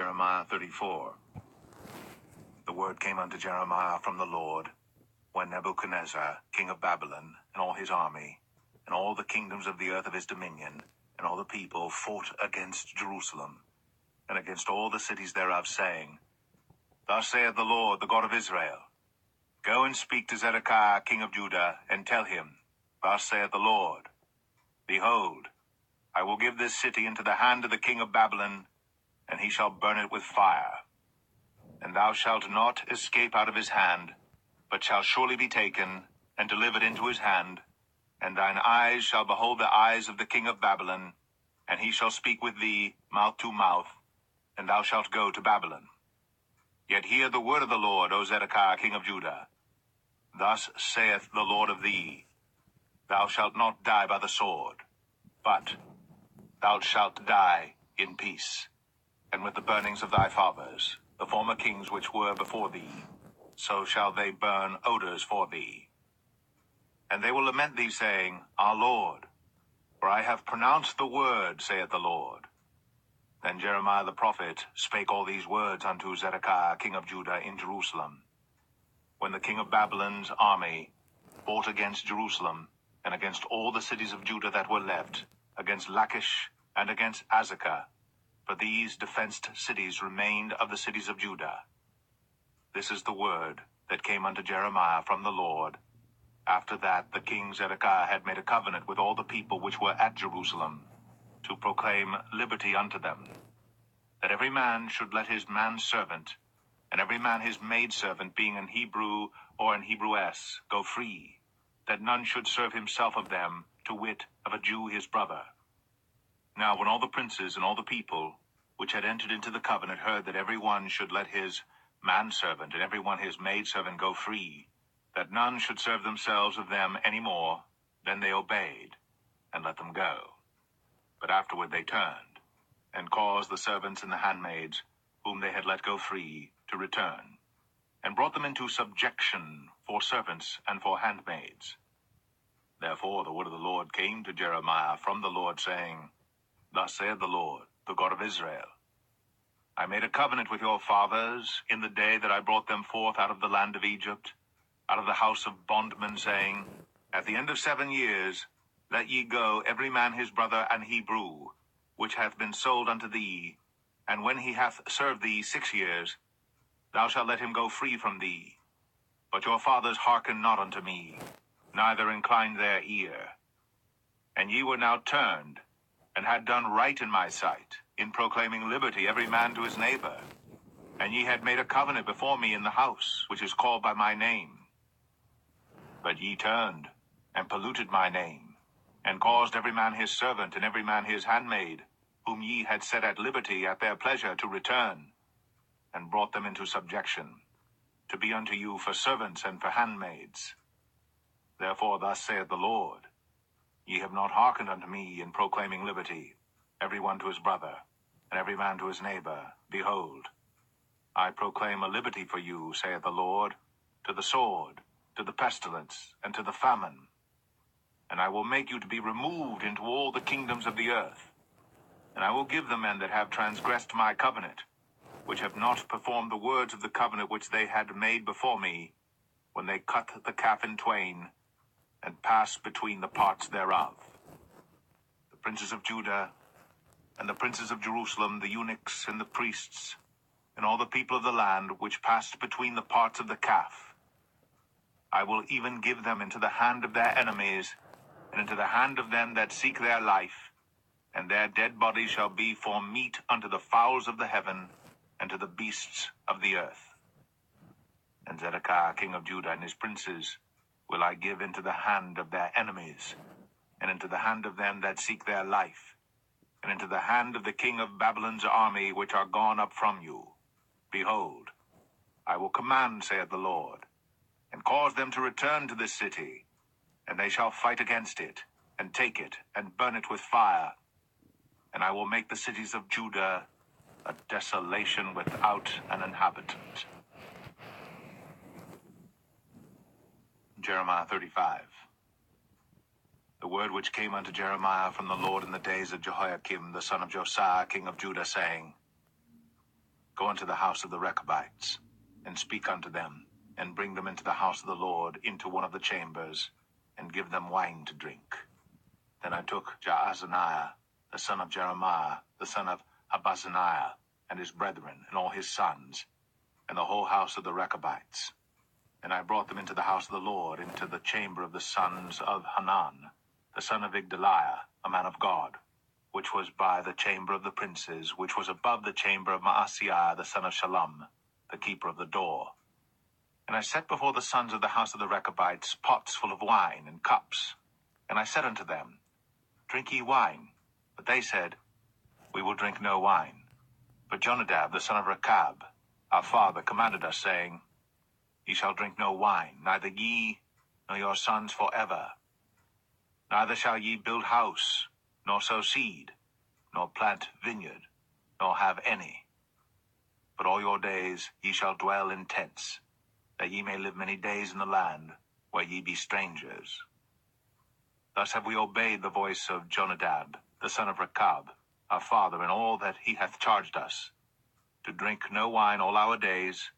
Jeremiah 34. The word came unto Jeremiah from the Lord, when Nebuchadnezzar, king of Babylon, and all his army, and all the kingdoms of the earth of his dominion, and all the people fought against Jerusalem, and against all the cities thereof, saying, Thus saith the Lord, the God of Israel, Go and speak to Zedekiah, king of Judah, and tell him, Thus saith the Lord, Behold, I will give this city into the hand of the king of Babylon, and he shall burn it with fire. And thou shalt not escape out of his hand, but shall surely be taken, and delivered into his hand. And thine eyes shall behold the eyes of the king of Babylon, and he shall speak with thee mouth to mouth, and thou shalt go to Babylon. Yet hear the word of the Lord, O Zedekiah, king of Judah. Thus saith the Lord of thee, Thou shalt not die by the sword, but thou shalt die in peace, and with the burnings of thy fathers, the former kings which were before thee, so shall they burn odors for thee. And they will lament thee, saying, Our Lord, for I have pronounced the word, saith the Lord. Then Jeremiah the prophet spake all these words unto Zedekiah king of Judah in Jerusalem, when the king of Babylon's army fought against Jerusalem, and against all the cities of Judah that were left, against Lachish and against Azekah, for these defenced cities remained of the cities of Judah. This is the word that came unto Jeremiah from the Lord, after that the king Zedekiah had made a covenant with all the people which were at Jerusalem, to proclaim liberty unto them, that every man should let his manservant, and every man his maidservant, being an Hebrew or an Hebrewess, go free, that none should serve himself of them, to wit, of a Jew his brother. Now when all the princes and all the people which had entered into the covenant heard that every one should let his manservant and every one his maidservant go free, that none should serve themselves of them any more, then they obeyed, and let them go. But afterward they turned, and caused the servants and the handmaids, whom they had let go free, to return, and brought them into subjection for servants and for handmaids. Therefore the word of the Lord came to Jeremiah from the Lord, saying, Thus saith the Lord, the God of Israel, I made a covenant with your fathers in the day that I brought them forth out of the land of Egypt, out of the house of bondmen, saying, At the end of 7 years let ye go every man his brother and Hebrew, which hath been sold unto thee, and when he hath served thee 6 years, thou shalt let him go free from thee. But your fathers hearkened not unto me, neither inclined their ear. And ye were now turned, and had done right in my sight, in proclaiming liberty every man to his neighbor. And ye had made a covenant before me in the house, which is called by my name. But ye turned, and polluted my name, and caused every man his servant, and every man his handmaid, whom ye had set at liberty at their pleasure, to return, and brought them into subjection, to be unto you for servants and for handmaids. Therefore thus saith the Lord, Ye have not hearkened unto me in proclaiming liberty, every one to his brother, and every man to his neighbor. Behold, I proclaim a liberty for you, saith the Lord, to the sword, to the pestilence, and to the famine. And I will make you to be removed into all the kingdoms of the earth. And I will give the men that have transgressed my covenant, which have not performed the words of the covenant which they had made before me, when they cut the calf in twain, and passed between the parts thereof. The princes of Judah, and the princes of Jerusalem, the eunuchs, and the priests, and all the people of the land, which passed between the parts of the calf, I will even give them into the hand of their enemies, and into the hand of them that seek their life, and their dead bodies shall be for meat unto the fowls of the heaven, and to the beasts of the earth. And Zedekiah king of Judah and his princes will I give into the hand of their enemies, and into the hand of them that seek their life, and into the hand of the king of Babylon's army, which are gone up from you. Behold, I will command, saith the Lord, and cause them to return to this city, and they shall fight against it, and take it, and burn it with fire. And I will make the cities of Judah a desolation without an inhabitant. Jeremiah 35. The word which came unto Jeremiah from the Lord in the days of Jehoiakim the son of Josiah king of Judah, saying, Go unto the house of the Rechabites, and speak unto them, and bring them into the house of the Lord, into one of the chambers, and give them wine to drink. Then I took Jaazaniah, the son of Jeremiah, the son of Habazzaniah, and his brethren, and all his sons, and the whole house of the Rechabites. And I brought them into the house of the Lord, into the chamber of the sons of Hanan, the son of Igdaliah, a man of God, which was by the chamber of the princes, which was above the chamber of Maaseiah, the son of Shallum, the keeper of the door. And I set before the sons of the house of the Rechabites pots full of wine and cups. And I said unto them, Drink ye wine. But they said, We will drink no wine. But Jonadab, the son of Rechab, our father, commanded us, saying, Ye shall drink no wine, neither ye nor your sons forever. Neither shall ye build house, nor sow seed, nor plant vineyard, nor have any. But all your days ye shall dwell in tents, that ye may live many days in the land where ye be strangers. Thus have we obeyed the voice of Jonadab, the son of Rechab, our father, in all that he hath charged us, to drink no wine all our days,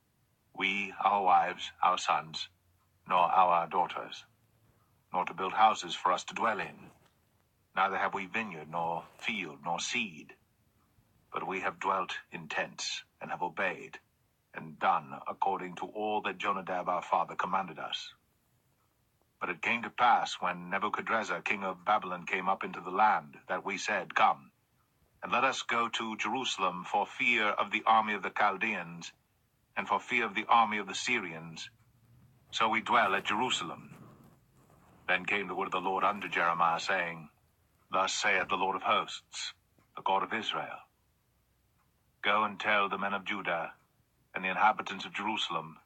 we, our wives, our sons, nor our daughters, nor to build houses for us to dwell in. Neither have we vineyard, nor field, nor seed, but we have dwelt in tents, and have obeyed, and done according to all that Jonadab our father commanded us. But it came to pass, when Nebuchadrezzar king of Babylon came up into the land, that we said, Come, and let us go to Jerusalem, for fear of the army of the Chaldeans, and for fear of the army of the Syrians. So we dwell at Jerusalem. Then came the word of the Lord unto Jeremiah, saying, Thus saith the Lord of hosts, the God of Israel, Go and tell the men of Judah and the inhabitants of Jerusalem,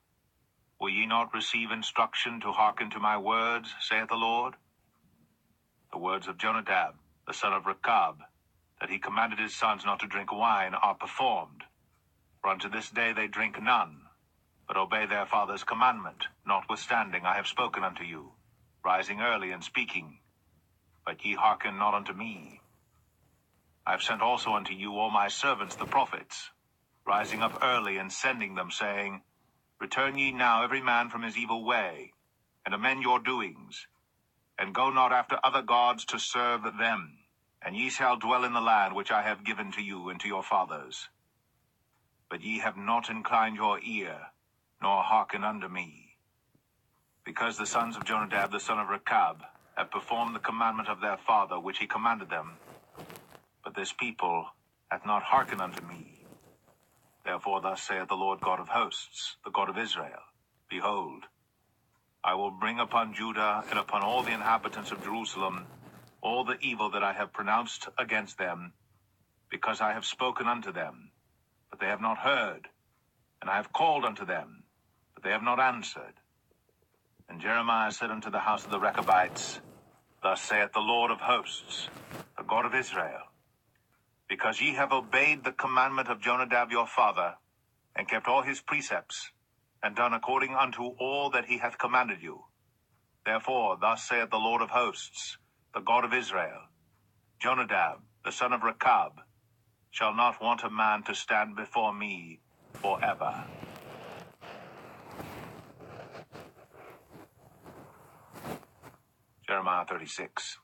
Will ye not receive instruction to hearken to my words, saith the Lord? The words of Jonadab, the son of Rechab, that he commanded his sons not to drink wine, are performed. For unto this day they drink none, but obey their father's commandment. Notwithstanding I have spoken unto you, rising early and speaking, but ye hearken not unto me. I have sent also unto you all my servants the prophets, rising up early and sending them, saying, Return ye now every man from his evil way, and amend your doings, and go not after other gods to serve them, and ye shall dwell in the land which I have given to you and to your fathers. But ye have not inclined your ear, nor hearkened unto me. Because the sons of Jonadab the son of Rechab have performed the commandment of their father which he commanded them, but this people hath not hearkened unto me. Therefore thus saith the Lord God of hosts, the God of Israel, Behold, I will bring upon Judah and upon all the inhabitants of Jerusalem all the evil that I have pronounced against them, because I have spoken unto them, but they have not heard, and I have called unto them, but they have not answered. And Jeremiah said unto the house of the Rechabites, Thus saith the Lord of hosts, the God of Israel, Because ye have obeyed the commandment of Jonadab your father, and kept all his precepts, and done according unto all that he hath commanded you. Therefore thus saith the Lord of hosts, the God of Israel, Jonadab, the son of Rechab, shall not want a man to stand before me forever. Jeremiah 36.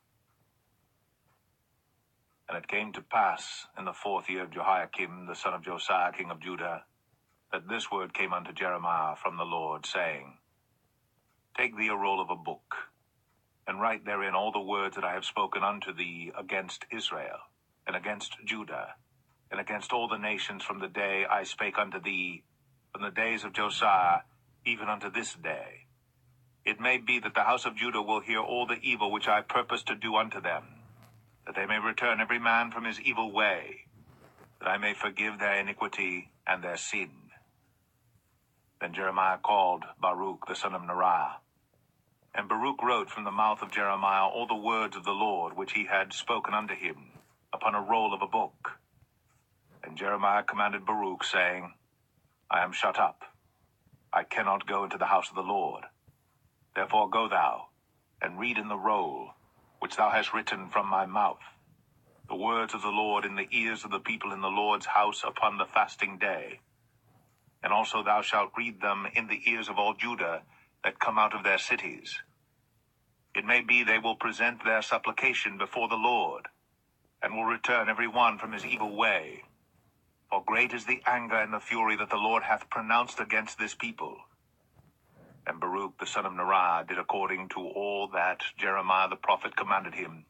And it came to pass in the 4th year of Jehoiakim, the son of Josiah, king of Judah, that this word came unto Jeremiah from the Lord, saying, Take thee a roll of a book, and write therein all the words that I have spoken unto thee against Israel, and against Judah, and against all the nations from the day I spake unto thee, from the days of Josiah, even unto this day. It may be that the house of Judah will hear all the evil which I purpose to do unto them, that they may return every man from his evil way, that I may forgive their iniquity and their sin. Then Jeremiah called Baruch the son of Neriah, and Baruch wrote from the mouth of Jeremiah all the words of the Lord which he had spoken unto him upon a roll of a book. And Jeremiah commanded Baruch, saying, I am shut up. I cannot go into the house of the Lord. Therefore go thou, and read in the roll which thou hast written from my mouth, the words of the Lord in the ears of the people in the Lord's house upon the fasting day, and also thou shalt read them in the ears of all Judah that come out of their cities. It may be they will present their supplication before the Lord, and will return every one from his evil way. For great is the anger and the fury that the Lord hath pronounced against this people. And Baruch the son of Neriah did according to all that Jeremiah the prophet commanded him,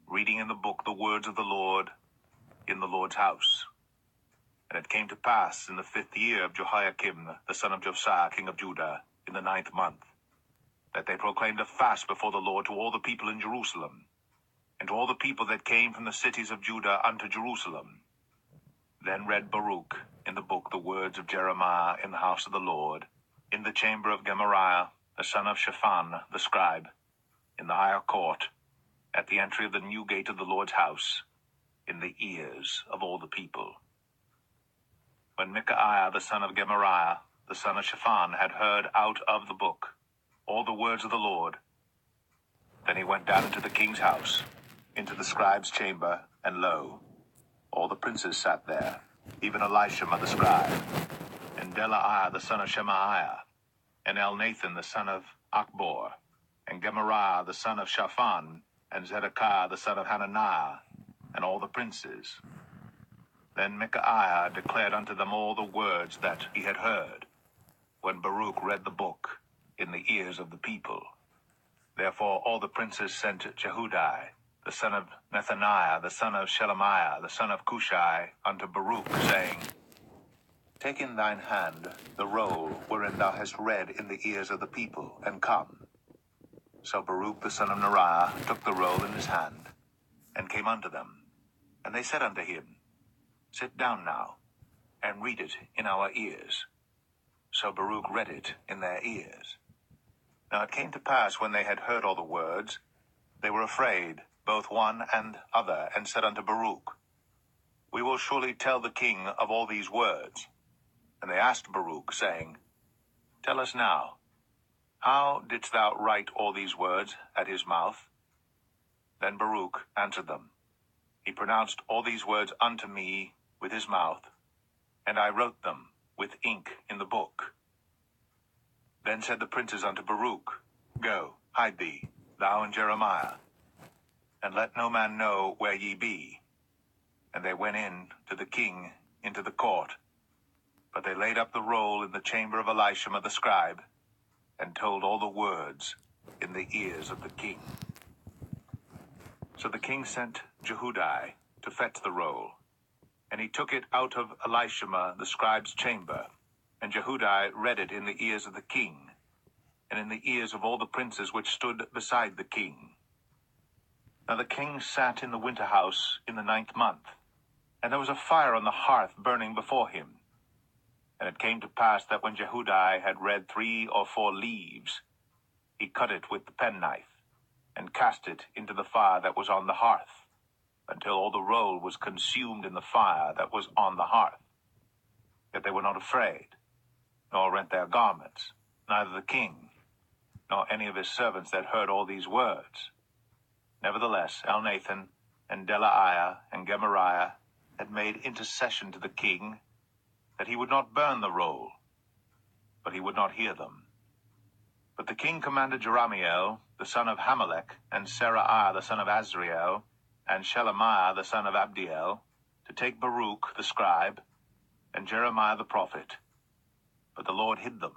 reading in the book the words of the Lord in the Lord's house. And it came to pass in the 5th year of Jehoiakim the son of Josiah king of Judah, in the 9th month, that they proclaimed a fast before the Lord to all the people in Jerusalem, and to all the people that came from the cities of Judah unto Jerusalem. Then read Baruch in the book the words of Jeremiah in the house of the Lord, in the chamber of Gemariah the son of Shaphan the scribe, in the higher court, at the entry of the new gate of the Lord's house, in the ears of all the people. When Micaiah the son of Gemariah, the son of Shaphan, had heard out of the book all the words of the Lord, then he went down into the king's house, into the scribe's chamber, and lo, all the princes sat there, even Elishama the scribe, and Delaiah the son of Shemaiah, and Elnathan the son of Achbor, and Gemariah the son of Shaphan, and Zedekiah the son of Hananiah, and all the princes. Then Micaiah declared unto them all the words that he had heard, when Baruch read the book in the ears of the people. Therefore all the princes sent Jehudi, the son of Nethaniah, the son of Shelemiah, the son of Cushai, unto Baruch, saying, Take in thine hand the roll wherein thou hast read in the ears of the people, and come. So Baruch the son of Neriah took the roll in his hand, and came unto them. And they said unto him, Sit down now, and read it in our ears. So Baruch read it in their ears. Now it came to pass, when they had heard all the words, they were afraid, both one and other, and said unto Baruch, We will surely tell the king of all these words. And they asked Baruch, saying, Tell us now, how didst thou write all these words at his mouth? Then Baruch answered them, He pronounced all these words unto me with his mouth, and I wrote them with ink in the book. Then said the princes unto Baruch, Go, hide thee, thou and Jeremiah, and let no man know where ye be. And they went in to the king into the court. But they laid up the roll in the chamber of Elishama the scribe, and told all the words in the ears of the king. So the king sent Jehudi to fetch the roll, and he took it out of Elishama the scribe's chamber, and Jehudi read it in the ears of the king, and in the ears of all the princes which stood beside the king. Now the king sat in the winter house in the 9th month, and there was a fire on the hearth burning before him. And it came to pass that when Jehudi had read 3 or 4 leaves, he cut it with the penknife, and cast it into the fire that was on the hearth, until all the roll was consumed in the fire that was on the hearth. Yet they were not afraid, nor rent their garments, neither the king, nor any of his servants that heard all these words. Nevertheless, Elnathan, and Delaiah, and Gemariah had made intercession to the king, that he would not burn the roll, but he would not hear them. But the king commanded Jerahmeel, the son of Hamelech, and Seraiah, the son of Azriel, and Shelemiah, the son of Abdiel, to take Baruch the scribe, and Jeremiah the prophet. But the Lord hid them.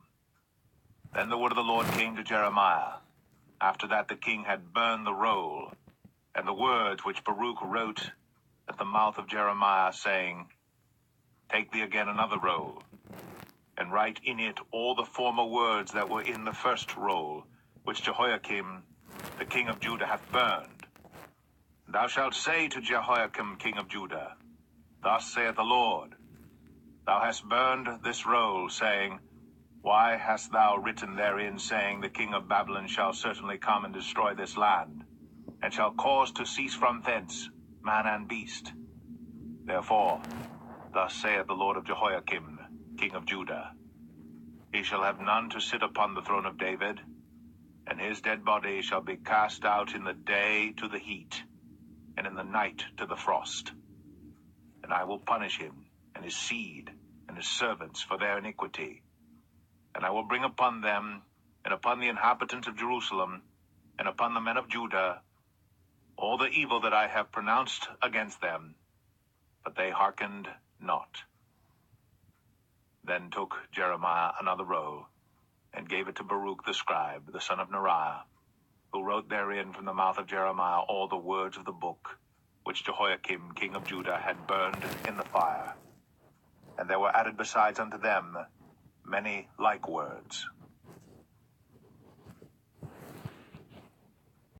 Then the word of the Lord came to Jeremiah, after that the king had burned the roll, and the words which Baruch wrote at the mouth of Jeremiah, saying, Take thee again another roll, and write in it all the former words that were in the first roll, which Jehoiakim the king of Judah hath burned. Thou shalt say to Jehoiakim king of Judah, Thus saith the Lord, Thou hast burned this roll, saying, Why hast thou written therein, saying, The king of Babylon shall certainly come and destroy this land, and shall cause to cease from thence man and beast? Therefore, thus saith the Lord of Jehoiakim, king of Judah, He shall have none to sit upon the throne of David, and his dead body shall be cast out in the day to the heat, and in the night to the frost. And I will punish him, and his seed, and his servants for their iniquity. And I will bring upon them, and upon the inhabitants of Jerusalem, and upon the men of Judah, all the evil that I have pronounced against them, but they hearkened not. Then took Jeremiah another roll, and gave it to Baruch the scribe, the son of Neriah, who wrote therein from the mouth of Jeremiah all the words of the book, which Jehoiakim king of Judah had burned in the fire. And there were added besides unto them many like words.